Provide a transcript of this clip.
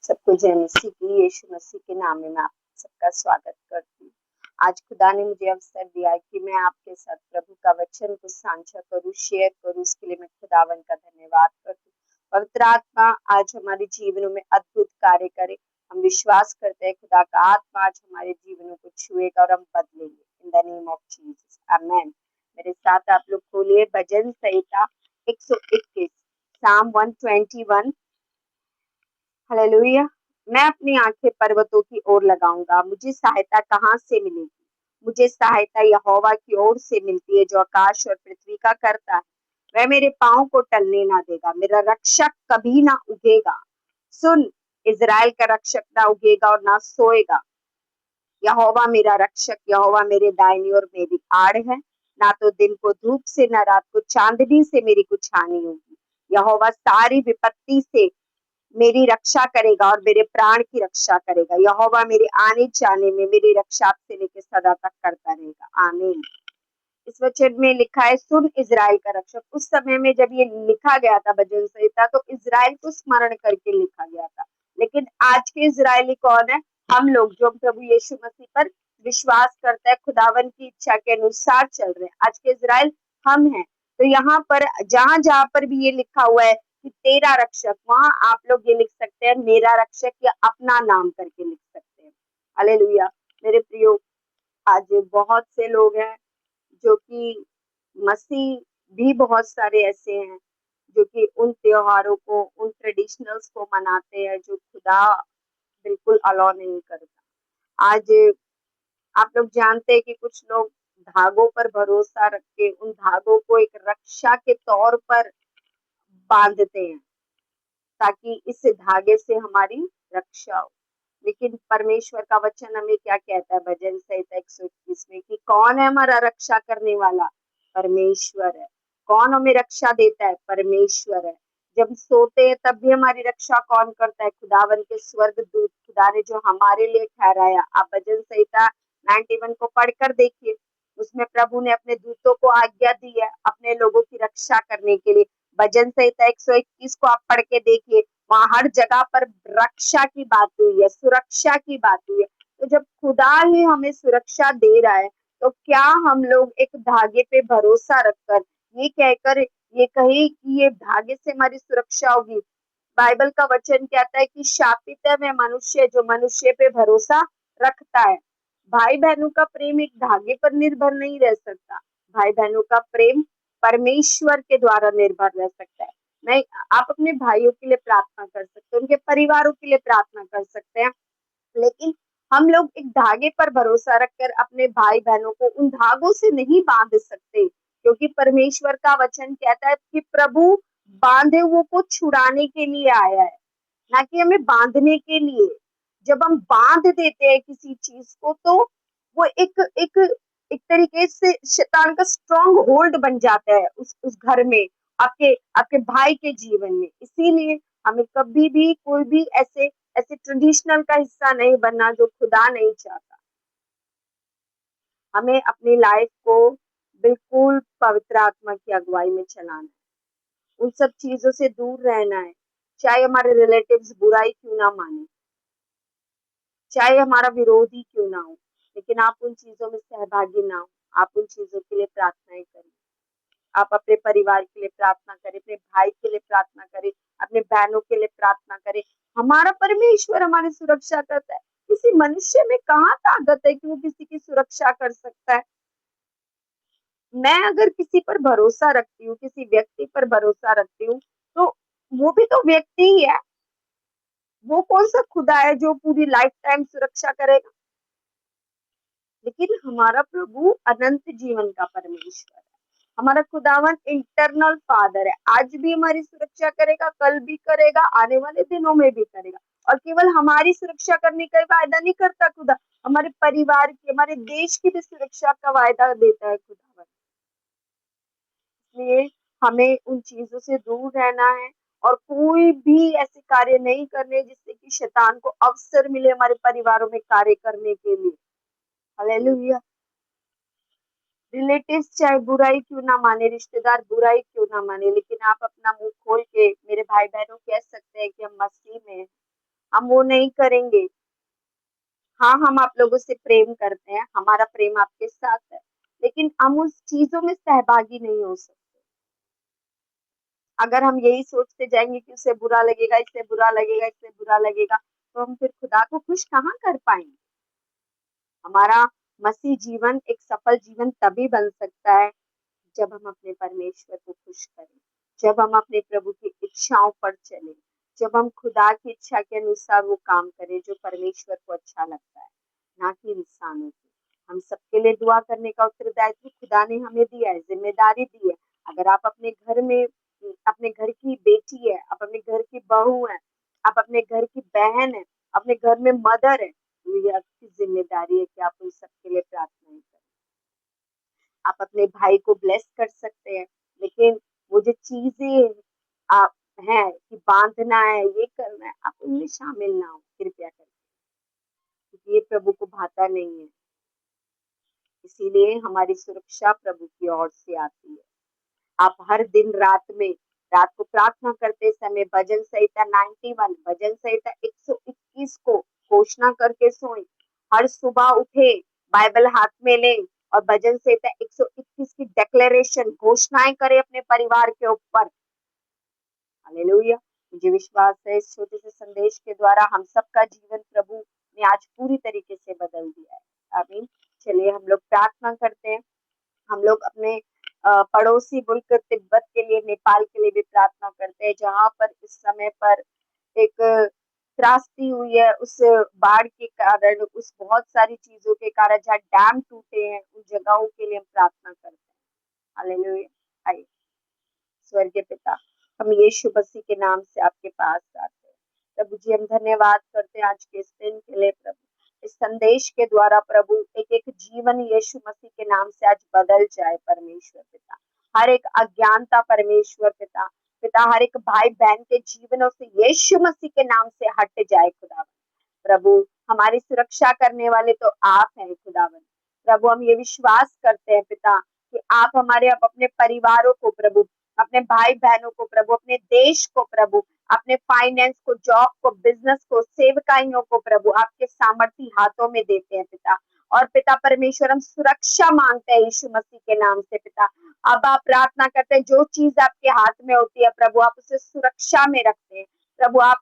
सबको जय मसीह की, यीशु मसीह के नाम में मैं आप सबका स्वागत करती हूँ। आज खुदा ने मुझे अवसर दिया है कि मैं आपके साथ प्रभु का वचन को साझा करूँ, शेयर करूँ। उसके लिए मैं खुदावन का धन्यवाद करती हूँ। पवित्र आत्मा आज हमारे जीवनों में अद्भुत कार्य करे। हम विश्वास करते हैं खुदा का आत्मा आज हमारे जीवनों को छुएगा और हम बदलेंगे। In the name of Jesus, amen. मेरे साथ आप लोग खोलिए भजन संहिता 121, साम 121। हालेलुया। मैं अपनी आंखें पर्वतों की ओर लगाऊंगा, मुझे सहायता कहाँ से मिलेगी? मुझे सहायता यहोवा की ओर से मिलती है, जो आकाश और पृथ्वी का करता है। वह मेरे पाँव को टलने ना देगा, मेरा रक्षक कभी ना उगेगा। सुन, इज़राइल का रक्षक ना उगेगा और ना सोएगा। यहोवा मेरा रक्षक, यहोवा मेरे दाहिनी और मेरी आड़ है। ना तो दिन को धूप से, न रात को चांदनी से मेरी कुछ हानि होगी। यहोवा सारी विपत्ति से मेरी रक्षा करेगा और मेरे प्राण की रक्षा करेगा। यहोवा मेरे आने जाने में मेरी रक्षा से लेकर सदा तक करता रहेगा। आमीन। इस वचन में लिखा है, सुन इज़राइल का रक्षक। उस समय में जब ये लिखा गया था भजन संहिता, तो इज़राइल को स्मरण करके लिखा गया था। लेकिन आज के इज़राइली कौन है? हम लोग, जो प्रभु यीशु मसीह पर विश्वास करते हैं, खुदावन की इच्छा के अनुसार चल रहे हैं। आज के इज़राइल हम हैं। तो यहाँ पर जहां जहां पर भी ये लिखा हुआ है कि तेरा रक्षक, वहां आप लोग ये लिख सकते हैं मेरा रक्षक, या अपना नाम करके लिख सकते हैं। हालेलुया। मेरे प्रियो, आज बहुत से लोग हैं जो कि मसीह भी बहुत सारे ऐसे हैं जो कि उन त्योहारों को, उन ट्रेडिशनल्स को मनाते हैं जो खुदा बिल्कुल अलाउ नहीं करता। आज आप लोग जानते हैं कि कुछ लोग धागों पर भरोसा रख के उन धागों को एक रक्षा के तौर पर बांधते हैं, ताकि इस धागे से हमारी रक्षा हो। लेकिन परमेश्वर का वचन हमें क्या कहता है भजन संहिता 121 में, कि कौन है हमारा रक्षा करने वाला? परमेश्वर है। कौन हमें रक्षा देता है? परमेश्वर है। जब हम सोते हैं तब भी हमारी रक्षा कौन करता है? खुदावन के स्वर्गदूत, खुदा ने जो हमारे लिए ठहराया। आप भजन संहिता 91 को पढ़कर देखिए। उसमें प्रभु ने अपने दूतों को आज्ञा दी है अपने लोगों की रक्षा करने के लिए। भजन संहिता 121 को आप पढ़ के देखिए, वहां हर जगह पर रक्षा की बात हुई है, सुरक्षा की बात हुई है। तो जब खुदा ही हमें सुरक्षा दे रहा है, तो क्या हम लोग एक धागे पे भरोसा रखकर ये कहकर ये कहे कि ये धागे से हमारी सुरक्षा होगी? बाइबल का वचन कहता है कि शापित है वह मनुष्य जो मनुष्य पे भरोसा रखता है। भाई बहनों का प्रेम एक धागे पर निर्भर नहीं रह सकता। भाई बहनों का प्रेम परमेश्वर के द्वारा निर्भर रह सकता है। नहीं, आप अपने भाइयों के लिए प्रार्थना कर सकते हैं, उनके परिवारों के लिए प्रार्थना कर सकते हैं, लेकिन हम लोग एक धागे पर भरोसा रखकर अपने भाई बहनों को उन धागों से नहीं बांध सकते, क्योंकि परमेश्वर का वचन कहता है कि प्रभु बांधे हुए को छुड़ाने के लिए आया है, ना कि हमें बांधने के लिए। जब हम बांध देते हैं किसी चीज को, तो वो एक एक एक तरीके से शैतान का स्ट्रॉन्ग होल्ड बन जाता है उस घर में, आपके आपके भाई के जीवन में। इसीलिए हमें कभी भी कोई भी ऐसे ऐसे ट्रेडिशनल का हिस्सा नहीं बनना जो खुदा नहीं चाहता। हमें अपनी लाइफ को बिल्कुल पवित्र आत्मा की अगुवाई में चलाना है। उन सब चीजों से दूर रहना है, चाहे हमारे रिलेटिव्स बुराई क्यों ना माने, चाहे हमारा विरोधी क्यों ना हो, लेकिन आप उन चीजों में सहभागी ना हो। आप उन चीजों के लिए प्रार्थनाएं करें। आप अपने परिवार के लिए प्रार्थना करें, अपने भाई के लिए प्रार्थना करें, अपने बहनों के लिए प्रार्थना करें। हमारा परमेश्वर हमारी सुरक्षा करता है। किसी मनुष्य में कहाँ ताकत है कि वो किसी की सुरक्षा कर सकता है? मैं अगर किसी पर भरोसा रखती हूँ, किसी व्यक्ति पर भरोसा रखती हूँ, तो वो भी तो व्यक्ति ही है। वो कौन सा खुदा है जो पूरी लाइफ टाइम सुरक्षा करेगा? लेकिन हमारा प्रभु अनंत जीवन का परमेश्वर है। हमारा खुदावन इंटरनल फादर है। आज भी हमारी सुरक्षा करेगा, कल भी करेगा, आने वाले दिनों में भी करेगा। और केवल हमारी सुरक्षा करने का वायदा नहीं करता खुदा, हमारे परिवार की, हमारे देश की भी सुरक्षा का वायदा देता है खुदावन। इसलिए हमें उन चीजों से दूर रहना है और कोई भी ऐसे कार्य नहीं करने जिससे कि शैतान को अवसर मिले हमारे परिवारों में कार्य करने के लिए। हालेलुया। रिलेटिव्स चाहे बुराई क्यों ना माने, रिश्तेदार बुराई क्यों ना माने, लेकिन आप अपना मुंह खोल के मेरे भाई बहनों कह सकते हैं कि हम मसीह में हैं। हम वो नहीं करेंगे। हाँ, हम आप लोगों से प्रेम करते हैं, हमारा प्रेम आपके साथ है, लेकिन हम उस चीज़ों में सहभागी नहीं हो सकते। अगर हम यही सोचते जाएँगे कि उससे बुरा लगेगा, इससे बुरा लगेगा, इससे बुरा लगेगा, तो हम फिर खुदा को खुश कहाँ कर पाएँगे? हमारा मसीह जीवन एक सफल जीवन तभी बन सकता है, जब हम अपने परमेश्वर को खुश करें, जब हम अपने प्रभु की इच्छाओं पर चलें, जब हम खुदा की इच्छा के अनुसार वो काम करें जो परमेश्वर को अच्छा लगता है, ना कि इंसानों को। हम सबके लिए दुआ करने का उत्तरदायित्व खुदा ने हमें दिया है, ज़िम्मेदारी दी है। अगर आप अपने घर में अपने घर की बेटी है, आप अपने घर की बहू हैं, आप अपने घर की बहन हैं, अपने घर में मदर है, तो ये आपकी ज़िम्मेदारी है कि आप उन सबके लिए प्रार्थनाएँ करें। आप अपने भाई को ब्लेस कर सकते हैं, लेकिन वो जो चीज़ें आप हैं कि बाँधना है, ये करना है, आप उनमें शामिल ना हो कृपया करके, क्योंकि ये प्रभु को भाता नहीं है। इसीलिए हमारी सुरक्षा प्रभु की ओर से आती है। आप हर दिन रात को प्रार्थना करते समय भजन संहिता 91 भजन संहिता 121 को घोषणा करके सोएं। हर सुबह उठे, बाइबल हाथ में लें और भजन संहिता 121 की डिक्लेरेशन घोषणाएं करें अपने परिवार के ऊपर। हालेलुया। मुझे विश्वास है इस छोटे से संदेश के द्वारा हम सबका जीवन प्रभु ने आज पूरी तरीके से बदल दिया है। आमीन। चलिए हम लोग प्रार्थना करते हैं। हम लोग अपने पड़ोसी मुल्क तिब्बत के लिए, नेपाल के लिए भी प्रार्थना करते हैं, जहाँ पर इस समय पर एक त्रासदी हुई है उस बाढ़ के कारण, उस बहुत सारी चीजों के कारण, जहाँ डैम टूटे हैं, उन जगहों के लिए हम प्रार्थना करते हैं। हालेलुया। आइए। स्वर्गीय पिता, हम यीशु मसीह के नाम से आपके पास आते हैं। प्रभु जी, हम धन्यवाद करते हैं आज के इस दिन के लिए प्रभु। इस संदेश के द्वारा प्रभु एक एक जीवन यीशु मसीह के नाम से आज बदल जाए परमेश्वर पिता। हर एक अज्ञानता परमेश्वर पिता, हर एक भाई बहन के जीवनों से यीशु मसीह के नाम से हट जाए खुदावन। प्रभु, हमारी सुरक्षा करने वाले तो आप हैं खुदावन। प्रभु, हम ये विश्वास करते हैं पिता कि आप हमारे, आप अपने परिवारों को प्रभु, अपने भाई बहनों को प्रभु, अपने देश को प्रभु, अपने फाइनेंस को, जॉब को, बिजनेस को, सेवकाइयों को प्रभु आपके सामर्थी हाथों में देते हैं पिता। और पिता परमेश्वर, हम सुरक्षा मांगते हैं यीशु मसीह के नाम से पिता। अब आप प्रार्थना करते हैं, जो चीज आपके हाथ में होती है प्रभु, आप उसे सुरक्षा में रखते हैं प्रभु। आप